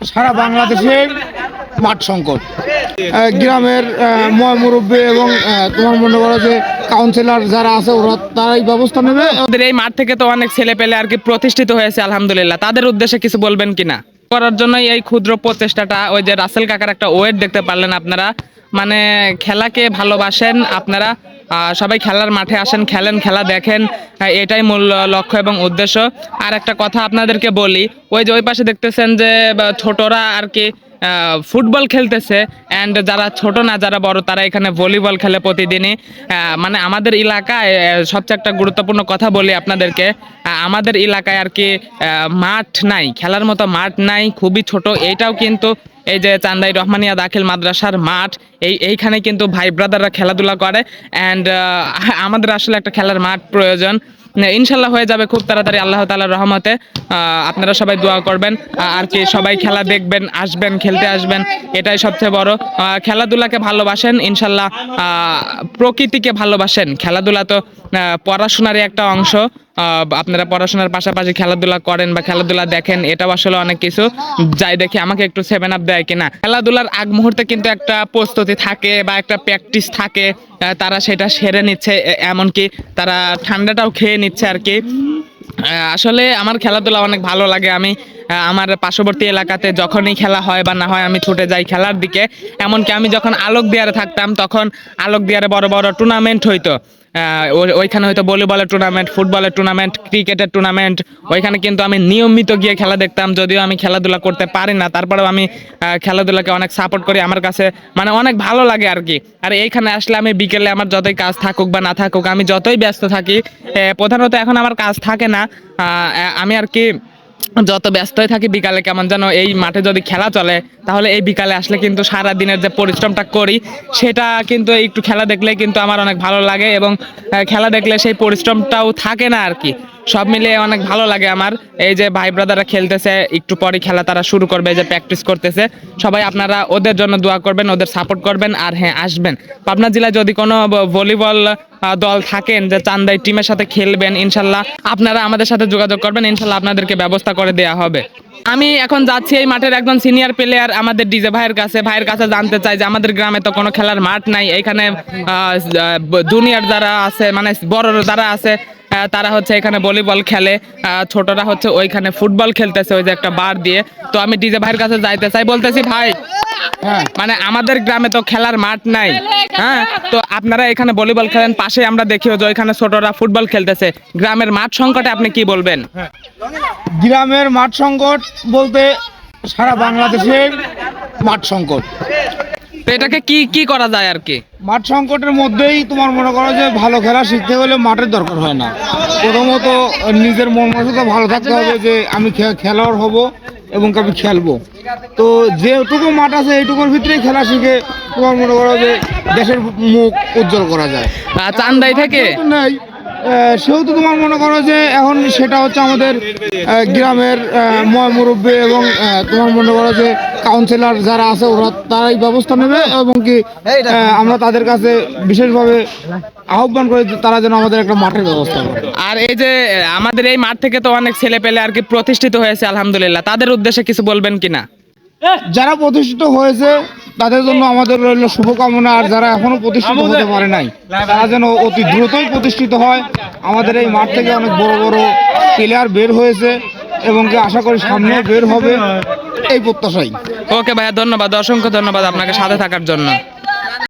সারা বাংলাদেশের মাঠ সংকট। গ্রামের মুরব্বী এবং তোমার মনে করো যে কাউন্সিলর যারা আছে ওরা তারাই ব্যবস্থা নেবে। আমাদের এই মাঠ থেকে তো অনেক ছেলে পেলে আর কি প্রতিষ্ঠিত হয়েছে আলহামদুলিল্লাহ, তাদের উদ্দেশ্যে কিছু বলবেন কিনা? করার জন্য এই ক্ষুদ্র প্রচেষ্টাটা, ওই যে রাসেল কাকার একটা ওয়েট দেখতে পারলেন আপনারা, মানে খেলাকে ভালোবাসেন আপনারা, সবাই খেলার মাঠে আসেন, খেলেন, খেলা দেখেন, এটাই মূল লক্ষ্য এবং উদ্দেশ্য। আর একটা কথা আপনাদেরকে বলি, ওই যে ওই পাশে দেখতেছেন যে ছোটরা আর কি ফুটবল খেলতেছে, অ্যান্ড যারা ছোট না যারা বড় তারা এখানে ভলিবল খেলে প্রতিদিনই। মানে আমাদের এলাকায় সবচেয়ে একটা গুরুত্বপূর্ণ কথা বলি আপনাদেরকে, আমাদের এলাকায় আর কি মাঠ নাই, খেলার মতো মাঠ নাই, খুবই ছোট। এইটাও কিন্তু এই যে চান্দাই রহমানিয়া দাখিল মাদ্রাসার মাঠ, এইখানে কিন্তু ভাই ব্রাদাররা খেলাধুলা করে, অ্যান্ড আমাদের আসলে একটা খেলার মাঠ প্রয়োজন। ইনশাল্লাহ হয়ে যাবে খুব তাড়াতাড়ি আল্লাহ তাআলার রহমতে। আপনারা সবাই দোয়া করবেন আর কি, সবাই খেলা দেখবেন, আসবেন, খেলতে আসবেন, এটাই সবচেয়ে বড়। খেলাধুলাকে ভালোবাসেন ইনশাল্লাহ, প্রকৃতিকে ভালোবাসেন। খেলাধুলা তো পড়াশোনারই একটা অংশ। আপনারা পড়াশোনার পাশাপাশি খেলাধুলা করেন বা খেলাধুলা দেখেন, এটাও আসলে অনেক কিছু। যাই দেখি আমাকে একটু 7 আপ দেয় কিনা। খেলাধুলার আগ মুহূর্তে কিন্তু একটা প্রস্তুতি থাকে বা একটা প্র্যাকটিস থাকে, তারা সেটা সেরে নিচ্ছে, এমনকি তারা ঠান্ডাটাও খেয়ে নিচ্ছে আর কি। আসলে আমার খেলাধুলা অনেক ভালো লাগে। আমি আমার পার্শ্ববর্তী এলাকাতে যখনই খেলা হয় বা না হয় আমি ছুটে যাই খেলার দিকে। এমনকি আমি যখন আলোকদিয়ারে থাকতাম তখন আলোকদিয়ারে বড় বড় টুর্নামেন্ট হইতো, ওইখানে হয়তো ভলিবলের টুর্নামেন্ট, ফুটবলের টুর্নামেন্ট, ক্রিকেটের টুর্নামেন্ট। ওইখানে কিন্তু আমি নিয়মিত গিয়ে খেলা দেখতাম। যদিও আমি খেলাধুলা করতে পারি না, তারপরেও আমি খেলাধুলাকে অনেক সাপোর্ট করি। আমার কাছে মানে অনেক ভালো লাগে আর কি। আর এইখানে আসলে আমি বিকেলে আমার যতই কাজ থাকুক বা না থাকুক, আমি যতই ব্যস্ত থাকি, প্রধানত এখন আমার কাজ থাকে না, আমি আর কি যত ব্যস্তই থাকি, বিকালে কেমন যেন এই মাঠে যদি খেলা চলে তাহলে এই বিকালে আসলে কিন্তু সারা দিনের যে পরিশ্রমটা করি সেটা কিন্তু একটু খেলা দেখলে কিন্তু আমার অনেক ভালো লাগে, এবং খেলা দেখলে সেই পরিশ্রমটাও থাকে না আর কি। সব মিলিয়ে অনেক ভালো লাগে আমার। এই যে ভাই ব্রাদাররা খেলতেছে, একটু পরে খেলা তারা শুরু করবে, যে প্র্যাকটিস করতেছে। সবাই আপনারা ওদের জন্য দোয়া করবেন, ওদের সাপোর্ট করবেন। আর হ্যাঁ, আসবেন পাবনা জেলায় যদি কোনো ভলিবল দল থাকেন যে চান্দাই টিমের সাথে খেলবেন, ইনশাল্লাহ আপনারা আমাদের সাথে যোগাযোগ করবেন, ইনশাল্লাহ আপনাদেরকে ব্যবস্থা করে দেওয়া হবে। আমি এখন যাচ্ছি এই মাঠের একজন সিনিয়র প্লেয়ার আমাদের ডিজে ভাইয়ের কাছে জানতে চাই যে আমাদের গ্রামে তো কোনো খেলার মাঠ নাই, এখানে জুনিয়র যারা আছে মানে বড় যারা আছে তারা হচ্ছে এখানে ভলিবল খেলে, ছোটরা হচ্ছে ওইখানে ফুটবল খেলতেছে ওই যে একটা বার দিয়ে। তো আমি ডিজে ভাইয়ের কাছে যাইতে চাই, বলতেছি ভাই, হ্যাঁ মানে আমাদের গ্রামে তো খেলার মাঠ নাই, হ্যাঁ তো আপনারা এখানে ভলিবল খেলেন, পাশে আমরা দেখিও যে ওইখানে ছোটরা ফুটবল খেলতেছে, গ্রামের মাঠ সংকটে আপনি কি বলবেন? গ্রামের মাঠ সংকট বলতে সারা বাংলাদেশের মাঠ সংকট। তো এটাকে কি কি করা যায় আর কি? মাঠ সংকটের মধ্যেই তোমার মনে করো যে ভালো খেলা শিখতে হলে মাঠের দরকার হয় না। প্রথমত নিজের মন মানসিকতা ভালো থাকতে হবে যে আমি খেলোয়াড় হব এবং আমি খেলবো। তো যেটুকু মাঠ আছে এইটুকুর ভিতরেই খেলা শিখে তোমার মনে করো যে দেশের মুখ উজ্জ্বল করা যায়। চান্দাই থেকে নাই সেহেতু তোমার মনে করো যে এখন সেটা হচ্ছে আমাদের গ্রামের মুরব্বী এবং তোমার মনে করো যে কাউন্সিলর যারা আছে ওরা তারাই ব্যবস্থা নেবে, এবং কি আমরা তাদের কাছে বিশেষভাবে আহ্বান করি তারা যেন আমাদের একটা মাঠের ব্যবস্থা করে। আর এই যে আমাদের এই মাঠ থেকে তো অনেক ছেলে পেলে আর কি প্রতিষ্ঠিত হয়েছে আলহামদুলিল্লাহ, তাদের উদ্দেশ্যে কিছু বলবেন কিনা? যারা প্রতিষ্ঠিত হয়েছে তাদের জন্য আমাদের রইল শুভকামনা, আর যারা এখনো প্রতিষ্ঠিত হতে পারে নাই তারা যেন অতি দ্রুতই প্রতিষ্ঠিত হয়। আমাদের এই মাঠ থেকে অনেক বড় বড় প্লেয়ার বের হয়েছে এবং কি আশা করি সামনেও বের হবে, এই প্রত্যাশাই। ওকে ভাইয়া, ধন্যবাদ, অসংখ্য ধন্যবাদ আপনাকে সাথে থাকার জন্য।